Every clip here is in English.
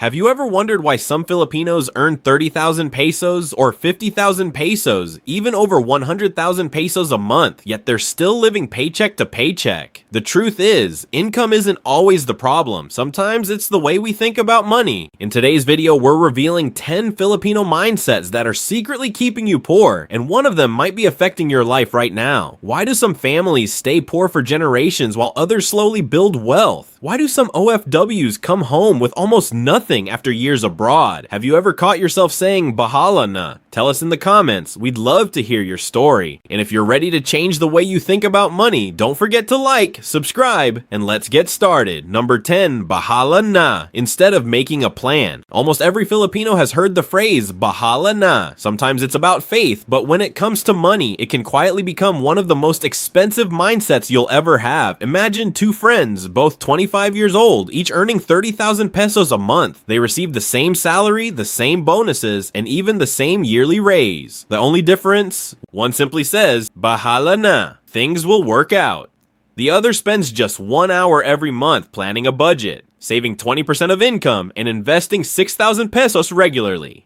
Have you ever wondered why some Filipinos earn 30,000 pesos or 50,000 pesos, even over 100,000 pesos a month, yet they're still living paycheck to paycheck? The truth is, income isn't always the problem. Sometimes it's the way we think about money. In today's video, we're revealing 10 Filipino mindsets that are secretly keeping you poor, and one of them might be affecting your life right now. Why do some families stay poor for generations while others slowly build wealth? Why do some OFWs come home with almost nothing after years abroad? Have you ever caught yourself saying bahala na? Tell us in the comments. We'd love to hear your story. And if you're ready to change the way you think about money, don't forget to like, subscribe, and let's get started. Number 10, bahala na, instead of making a plan. Almost every Filipino has heard the phrase bahala na. Sometimes it's about faith, but when it comes to money, it can quietly become one of the most expensive mindsets you'll ever have. Imagine two friends, both 25 years old, each earning 30,000 pesos a month. They receive the same salary, the same bonuses, and even the same yearly raise. The only difference? One simply says, bahala na, things will work out. The other spends just 1 hour every month planning a budget, saving 20% of income, and investing 6,000 pesos regularly.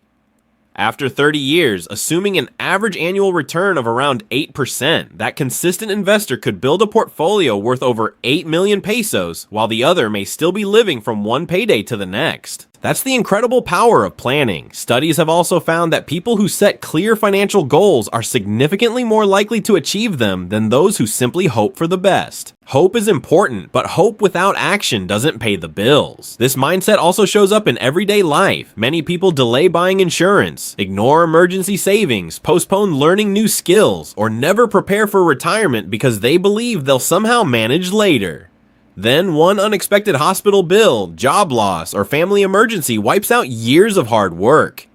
After 30 years, assuming an average annual return of around 8%, that consistent investor could build a portfolio worth over 8 million pesos, while the other may still be living from one payday to the next. That's the incredible power of planning. Studies have also found that people who set clear financial goals are significantly more likely to achieve them than those who simply hope for the best. Hope is important, but hope without action doesn't pay the bills. This mindset also shows up in everyday life. Many people delay buying insurance, ignore emergency savings, postpone learning new skills, or never prepare for retirement because they believe they'll somehow manage later. Then one unexpected hospital bill, job loss, or family emergency wipes out years of hard work.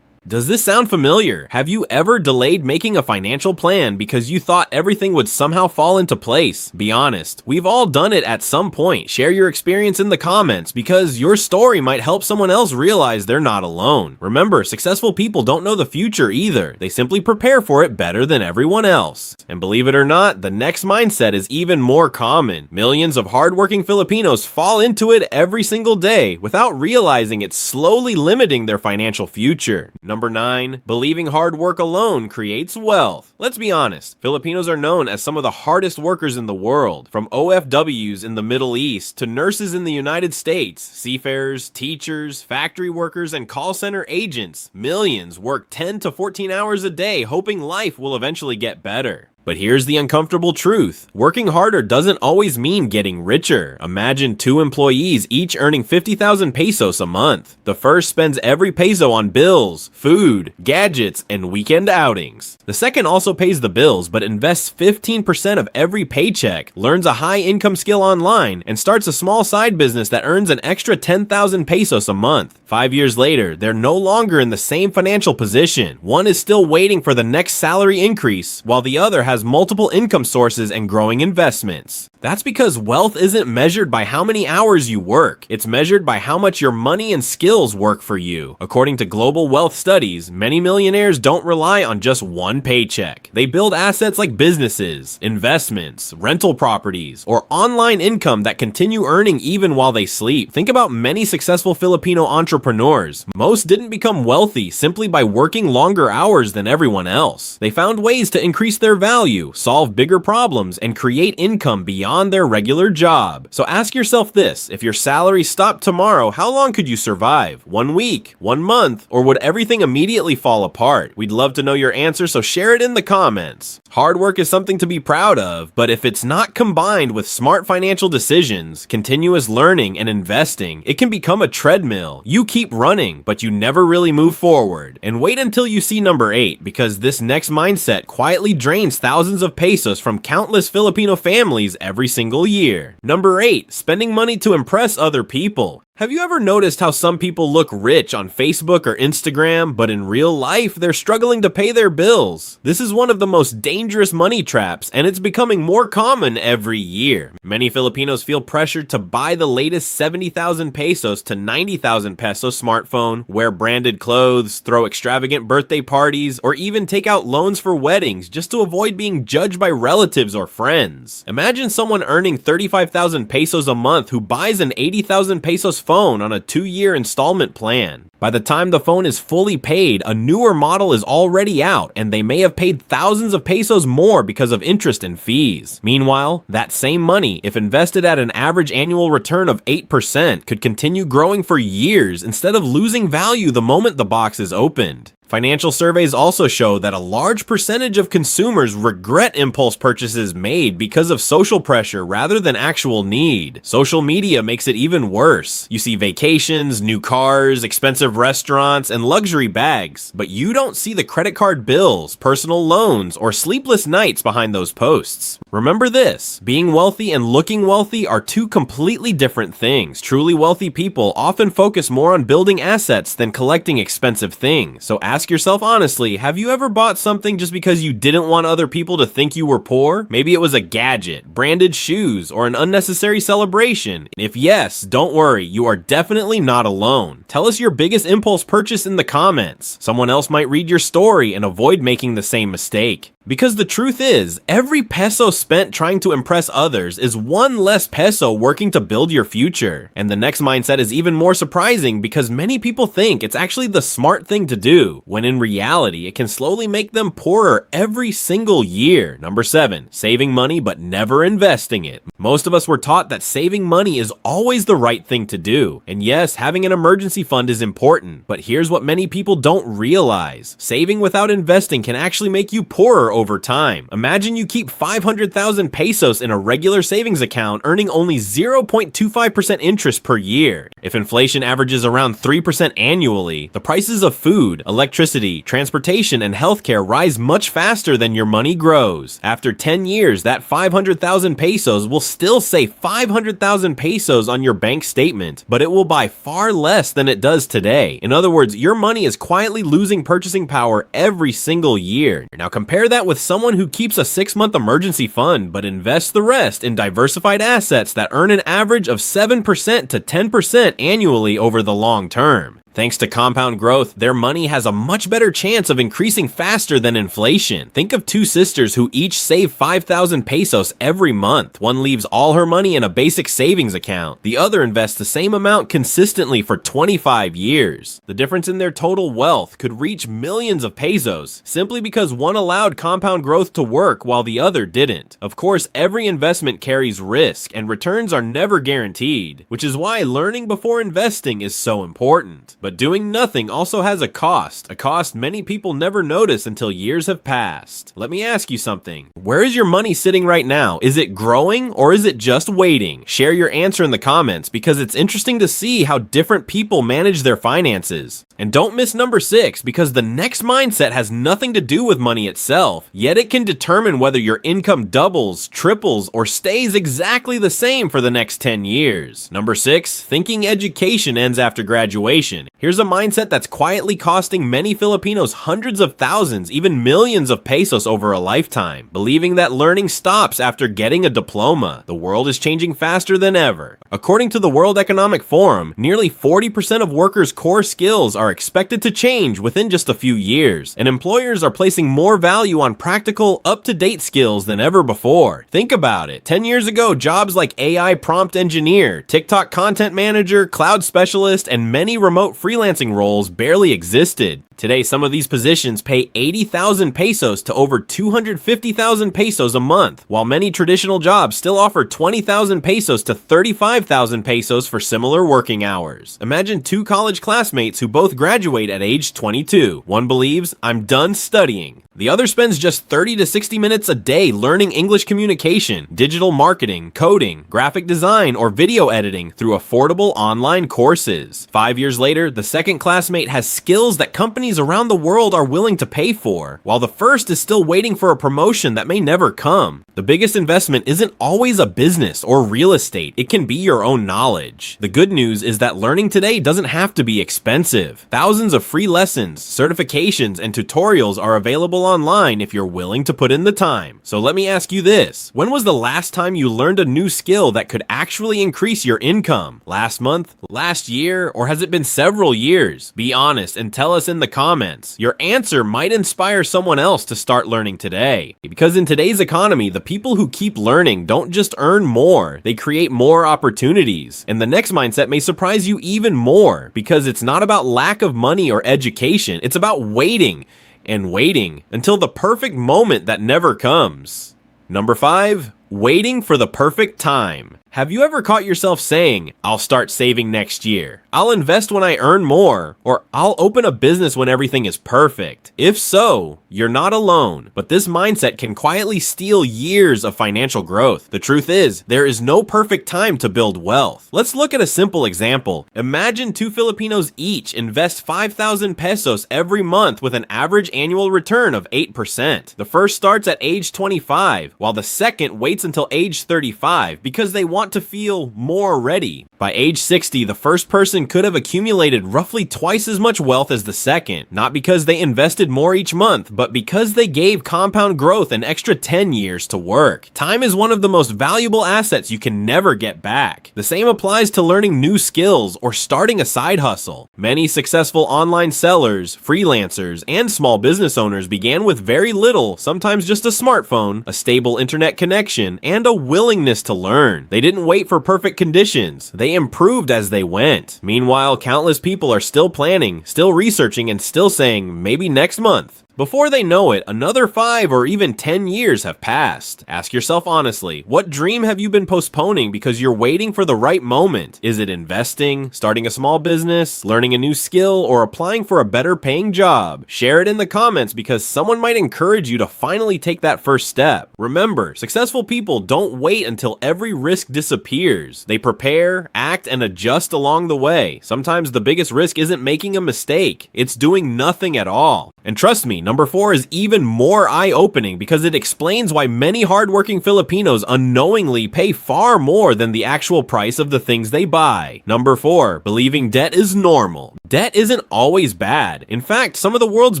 Does this sound familiar? Have you ever delayed making a financial plan because you thought everything would somehow fall into place? Be honest, we've all done it at some point. Share your experience in the comments because your story might help someone else realize they're not alone. Remember, successful people don't know the future either. They simply prepare for it better than everyone else. And believe it or not, the next mindset is even more common. Millions of hardworking Filipinos fall into it every single day without realizing it's slowly limiting their financial future. Number 9, believing hard work alone creates wealth. Let's be honest, Filipinos are known as some of the hardest workers in the world. From OFWs in the Middle East to nurses in the United States, seafarers, teachers, factory workers, and call center agents, millions work 10 to 14 hours a day hoping life will eventually get better. But here's the uncomfortable truth. Working harder doesn't always mean getting richer. Imagine two employees each earning 50,000 pesos a month. The first spends every peso on bills, food, gadgets, and weekend outings. The second also pays the bills but invests 15% of every paycheck, learns a high-income skill online, and starts a small side business that earns an extra 10,000 pesos a month. 5 years later, they're no longer in the same financial position. One is still waiting for the next salary increase, while the other has multiple income sources and growing investments. That's because wealth isn't measured by how many hours you work. It's measured by how much your money and skills work for you. According to global wealth studies, many millionaires don't rely on just one paycheck. They build assets like businesses, investments, rental properties, or online income that continue earning even while they sleep. Think about many successful Filipino entrepreneurs. Most didn't become wealthy simply by working longer hours than everyone else. They found ways to increase their value, solve bigger problems, and create income beyond their regular job. So ask yourself this, if your salary stopped tomorrow, how long could you survive? 1 week, 1 month, or would everything immediately fall apart? We'd love to know your answer, so share it in the comments. Hard work is something to be proud of, but if it's not combined with smart financial decisions, continuous learning, and investing, it can become a treadmill. You keep running, but you never really move forward. And wait until you see number 8, because this next mindset quietly drains thousands of pesos from countless Filipino families every single year. Number 8, spending money to impress other people. Have you ever noticed how some people look rich on Facebook or Instagram, but in real life, they're struggling to pay their bills? This is one of the most dangerous money traps, and it's becoming more common every year. Many Filipinos feel pressured to buy the latest 70,000 pesos to 90,000 pesos smartphone, wear branded clothes, throw extravagant birthday parties, or even take out loans for weddings just to avoid being judged by relatives or friends. Imagine someone earning 35,000 pesos a month who buys an 80,000 pesos phone phone on a 2-year installment plan. By the time the phone is fully paid, a newer model is already out, and they may have paid thousands of pesos more because of interest and fees. Meanwhile, that same money, if invested at an average annual return of 8%, could continue growing for years instead of losing value the moment the box is opened. Financial surveys also show that a large percentage of consumers regret impulse purchases made because of social pressure rather than actual need. Social media makes it even worse. You see vacations, new cars, expensive restaurants, and luxury bags, but you don't see the credit card bills, personal loans, or sleepless nights behind those posts. Remember this, being wealthy and looking wealthy are two completely different things. Truly wealthy people often focus more on building assets than collecting expensive things. So ask yourself honestly, have you ever bought something just because you didn't want other people to think you were poor? Maybe it was a gadget, branded shoes, or an unnecessary celebration. If yes, don't worry, you are definitely not alone. Tell us your biggest impulse purchase in the comments. Someone else might read your story and avoid making the same mistake. Because the truth is, every peso spent trying to impress others is one less peso working to build your future. And the next mindset is even more surprising because many people think it's actually the smart thing to do, when in reality, it can slowly make them poorer every single year. Number 7, saving money but never investing it. Most of us were taught that saving money is always the right thing to do. And yes, having an emergency fund is important, but here's what many people don't realize. Saving without investing can actually make you poorer over time. Imagine you keep 500,000 pesos in a regular savings account earning only 0.25% interest per year. If inflation averages around 3% annually, the prices of food, electricity, transportation, and healthcare rise much faster than your money grows. After 10 years, that 500,000 pesos will still say 500,000 pesos on your bank statement, but it will buy far less than it does today. In other words, your money is quietly losing purchasing power every single year. Now compare that with someone who keeps a 6-month emergency fund but invests the rest in diversified assets that earn an average of 7% to 10% annually over the long term. Thanks to compound growth, their money has a much better chance of increasing faster than inflation. Think of two sisters who each save 5,000 pesos every month. One leaves all her money in a basic savings account. The other invests the same amount consistently for 25 years. The difference in their total wealth could reach millions of pesos, simply because one allowed compound growth to work while the other didn't. Of course, every investment carries risk, and returns are never guaranteed, which is why learning before investing is so important. But doing nothing also has a cost many people never notice until years have passed. Let me ask you something. Where is your money sitting right now? Is it growing or is it just waiting? Share your answer in the comments because it's interesting to see how different people manage their finances. And don't miss number 6 because the next mindset has nothing to do with money itself, yet it can determine whether your income doubles, triples, or stays exactly the same for the next 10 years. Number 6, thinking education ends after graduation. Here's a mindset that's quietly costing many Filipinos hundreds of thousands, even millions of pesos over a lifetime, believing that learning stops after getting a diploma. The world is changing faster than ever. According to the World Economic Forum, nearly 40% of workers' core skills are expected to change within just a few years, and employers are placing more value on practical, up-to-date skills than ever before. Think about it. 10 years ago, jobs like AI prompt engineer, TikTok content manager, cloud specialist, and many remote freelancing roles barely existed. Today, some of these positions pay 80,000 pesos to over 250,000 pesos a month, while many traditional jobs still offer 20,000 pesos to 35,000 pesos for similar working hours. Imagine two college classmates who both graduate at age 22. One believes, "I'm done studying." The other spends just 30 to 60 minutes a day learning English communication, digital marketing, coding, graphic design, or video editing through affordable online courses. 5 years later, the second classmate has skills that companies around the world are willing to pay for, while the first is still waiting for a promotion that may never come. The biggest investment isn't always a business or real estate. It can be your own knowledge. The good news is that learning today doesn't have to be expensive. Thousands of free lessons, certifications, and tutorials are available successful online if you're willing to put in the time. So let me ask you this. When was the last time you learned a new skill that could actually increase your income? Last month? Last year? Or has it been several years? Be honest and tell us in the comments. Your answer might inspire someone else to start learning today. Because in today's economy, the people who keep learning don't just earn more, they create more opportunities. And the next mindset may surprise you even more, because it's not about lack of money or education, it's about waiting and waiting until the perfect moment that never comes. Number 5, waiting for the perfect time. Have you ever caught yourself saying, I'll start saving next year, I'll invest when I earn more, or I'll open a business when everything is perfect? If so, you're not alone, but this mindset can quietly steal years of financial growth. The truth is, there is no perfect time to build wealth. Let's look at a simple example. Imagine 2 Filipinos each invest 5,000 pesos every month with an average annual return of 8%. The first starts at age 25, while the second waits until age 35 because they want to feel more ready. By age 60, the first person could have accumulated roughly twice as much wealth as the second, not because they invested more each month, but because they gave compound growth an extra 10 years to work. Time is one of the most valuable assets you can never get back. The same applies to learning new skills or starting a side hustle. Many successful online sellers, freelancers, and small business owners began with very little, sometimes just a smartphone, a stable internet connection, and a willingness to learn. They didn't wait for perfect conditions. They improved as they went. Meanwhile, countless people are still planning, still researching, and still saying, maybe next month. Before they know it, another 5 or even 10 years have passed. Ask yourself honestly, what dream have you been postponing because you're waiting for the right moment? Is it investing, starting a small business, learning a new skill, or applying for a better paying job? Share it in the comments because someone might encourage you to finally take that first step. Remember, successful people don't wait until every risk disappears. They prepare, act, and adjust along the way. Sometimes the biggest risk isn't making a mistake, it's doing nothing at all. And trust me, number 4 is even more eye-opening because it explains why many hardworking Filipinos unknowingly pay far more than the actual price of the things they buy. Number 4, believing debt is normal. Debt isn't always bad. In fact, some of the world's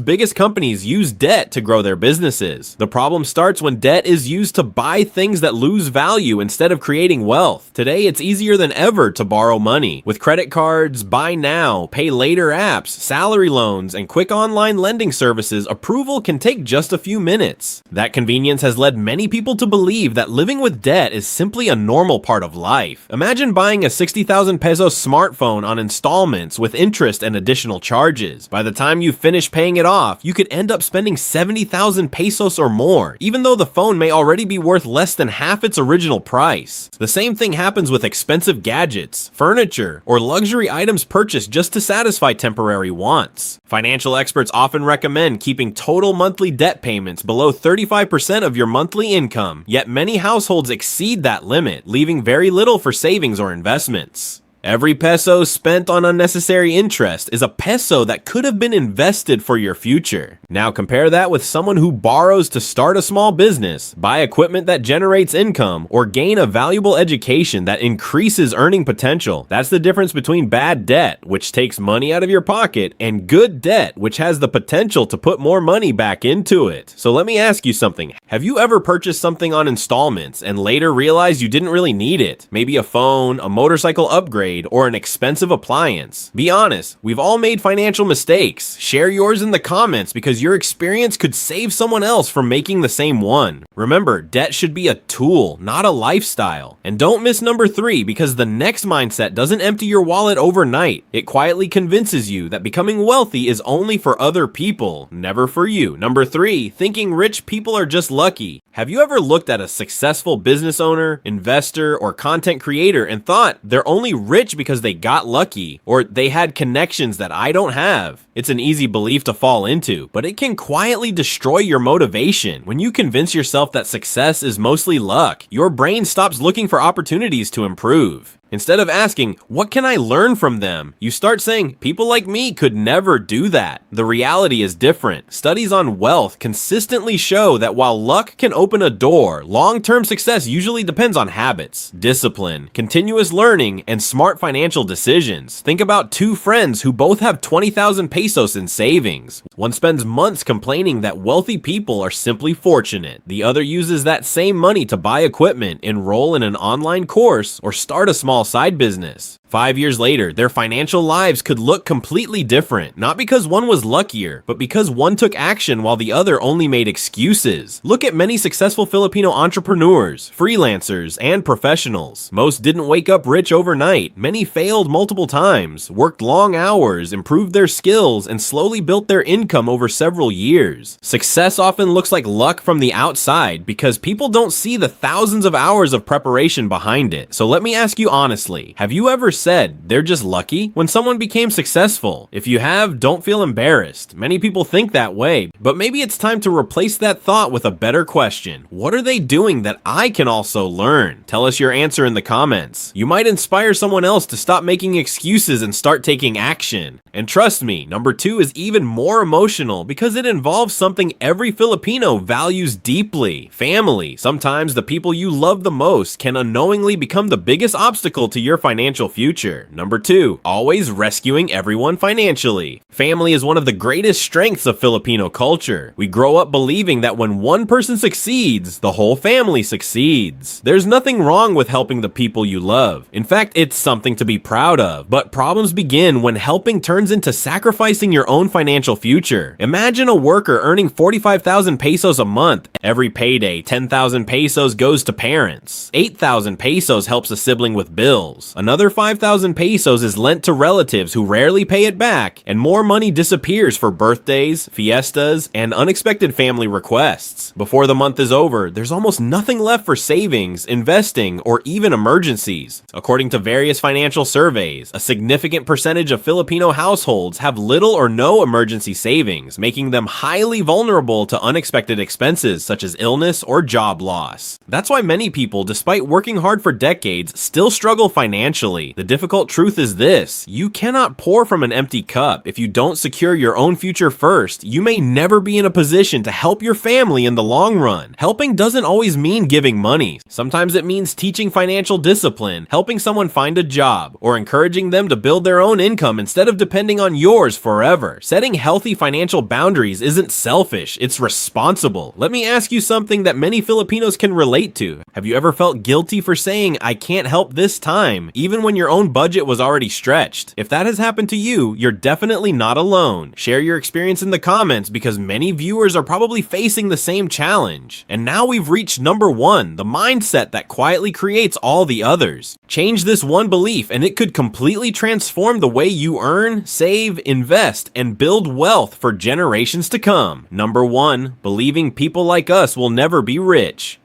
biggest companies use debt to grow their businesses. The problem starts when debt is used to buy things that lose value instead of creating wealth. Today, it's easier than ever to borrow money. With credit cards, buy now, pay later apps, salary loans, and quick online lending services, approval can take just a few minutes. That convenience has led many people to believe that living with debt is simply a normal part of life. Imagine buying a 60,000 peso smartphone on installments with interest and additional charges. By the time you finish paying it off, you could end up spending 70,000 pesos or more, even though the phone may already be worth less than half its original price. The same thing happens with expensive gadgets, furniture, or luxury items purchased just to satisfy temporary wants. Financial experts often recommend keeping total monthly debt payments below 35% of your monthly income, yet many households exceed that limit, leaving very little for savings or investments. Every peso spent on unnecessary interest is a peso that could have been invested for your future. Now compare that with someone who borrows to start a small business, buy equipment that generates income, or gain a valuable education that increases earning potential. That's the difference between bad debt, which takes money out of your pocket, and good debt, which has the potential to put more money back into it. So let me ask you something. Have you ever purchased something on installments and later realized you didn't really need it? Maybe a phone, a motorcycle upgrade, or an expensive appliance. Be honest, we've all made financial mistakes. Share yours in the comments because your experience could save someone else from making the same one. Remember, debt should be a tool, not a lifestyle. And don't miss number 3 because the next mindset doesn't empty your wallet overnight. It quietly convinces you that becoming wealthy is only for other people, never for you. Number 3, thinking rich people are just lucky. Have you ever looked at a successful business owner, investor, or content creator and thought they're only rich because they got lucky, or they had connections that I don't have? It's an easy belief to fall into, but it can quietly destroy your motivation. When you convince yourself that success is mostly luck, your brain stops looking for opportunities to improve. Instead of asking, what can I learn from them? You start saying, people like me could never do that. The reality is different. Studies on wealth consistently show that while luck can open a door, long-term success usually depends on habits, discipline, continuous learning, and smart financial decisions. Think about two friends who both have 20,000 pesos in savings. One spends months complaining that wealthy people are simply fortunate. The other uses that same money to buy equipment, enroll in an online course, or start a small side business. 5 years later, their financial lives could look completely different, not because one was luckier, but because one took action while the other only made excuses. Look at many successful Filipino entrepreneurs, freelancers, and professionals. Most didn't wake up rich overnight. Many failed multiple times, worked long hours, improved their skills, and slowly built their income over several years. Success often looks like luck from the outside because people don't see the thousands of hours of preparation behind it. So let me ask you honestly, have you ever said they're just lucky when someone became successful? If you have, don't feel embarrassed. Many people think that way, but maybe it's time to replace that thought with a better question. What are they doing that I can also learn? Tell us your answer in the comments. You might inspire someone else to stop making excuses and start taking action. And trust me, number 2 is even more emotional because it involves something every Filipino values deeply: family. Sometimes the people you love the most can unknowingly become the biggest obstacle to your financial future. Number 2, always rescuing everyone financially. Family is one of the greatest strengths of Filipino culture. We grow up believing that when one person succeeds, the whole family succeeds. There's nothing wrong with helping the people you love. In fact, it's something to be proud of. But problems begin when helping turns into sacrificing your own financial future. Imagine a worker earning 45,000 pesos a month. Every payday, 10,000 pesos goes to parents. 8,000 pesos helps a sibling with bills. Another 5,000 pesos is lent to relatives who rarely pay it back, and more money disappears for birthdays, fiestas, and unexpected family requests. Before the month is over, there's almost nothing left for savings, investing, or even emergencies. According to various financial surveys, a significant percentage of Filipino households have little or no emergency savings, making them highly vulnerable to unexpected expenses such as illness or job loss. That's why many people, despite working hard for decades, still struggle financially. The difficult truth is this: you cannot pour from an empty cup. If you don't secure your own future first, you may never be in a position to help your family in the long run. Helping doesn't always mean giving money. Sometimes it means teaching financial discipline, helping someone find a job, or encouraging them to build their own income instead of depending on yours forever. Setting healthy financial boundaries isn't selfish, it's responsible. Let me ask you something that many Filipinos can relate to. Have you ever felt guilty for saying, "I can't help this time," even when your own budget was already stretched? If that has happened to you, you're definitely not alone. Share your experience in the comments because many viewers are probably facing the same challenge. And now we've reached number 1, the mindset that quietly creates all the others. Change this one belief and it could completely transform the way you earn, save, invest, and build wealth for generations to come. Number 1, believing people like us will never be rich.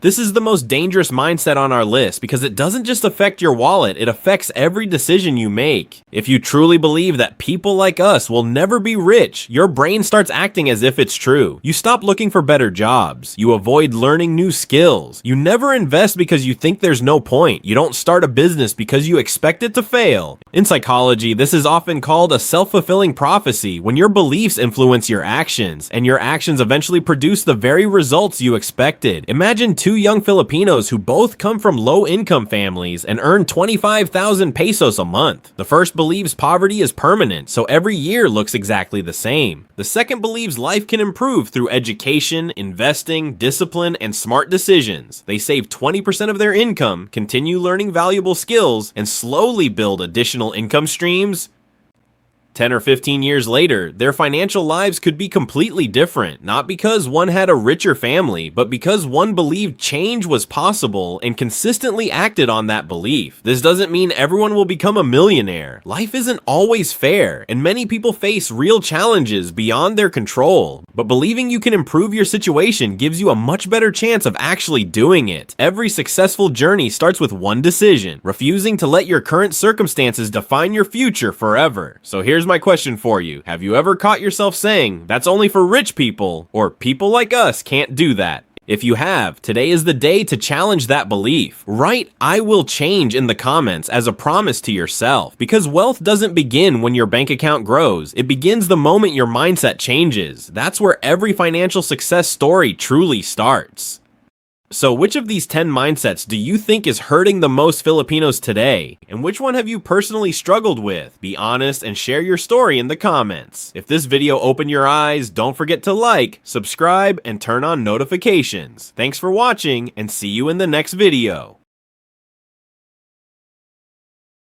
This is the most dangerous mindset on our list because it doesn't just affect your wallet, it affects every decision you make. If you truly believe that people like us will never be rich, your brain starts acting as if it's true. You stop looking for better jobs. You avoid learning new skills. You never invest because you think there's no point. You don't start a business because you expect it to fail. In psychology, this is often called a self-fulfilling prophecy, when your beliefs influence your actions, and your actions eventually produce the very results you expected. Imagine two young Filipinos who both come from low-income families and earn 25,000 pesos a month. The first believes poverty is permanent, so every year looks exactly the same. The second believes life can improve through education, investing, discipline, and smart decisions. They save 20% of their income, continue learning valuable skills, and slowly build additional income streams. 10 or 15 years later, their financial lives could be completely different, not because one had a richer family, but because one believed change was possible and consistently acted on that belief. This doesn't mean everyone will become a millionaire. Life isn't always fair, and many people face real challenges beyond their control. But believing you can improve your situation gives you a much better chance of actually doing it. Every successful journey starts with one decision: refusing to let your current circumstances define your future forever. So here's my question for you. Have you ever caught yourself saying, "That's only for rich people," or "People like us can't do that"? If you have, today is the day to challenge that belief. Write "I will change" in the comments as a promise to yourself, because wealth doesn't begin when your bank account grows. It begins the moment your mindset changes. That's where every financial success story truly starts. So which of these 10 mindsets do you think is hurting the most Filipinos today? And which one have you personally struggled with? Be honest and share your story in the comments. If this video opened your eyes, don't forget to like, subscribe, and turn on notifications. Thanks for watching, and see you in the next video.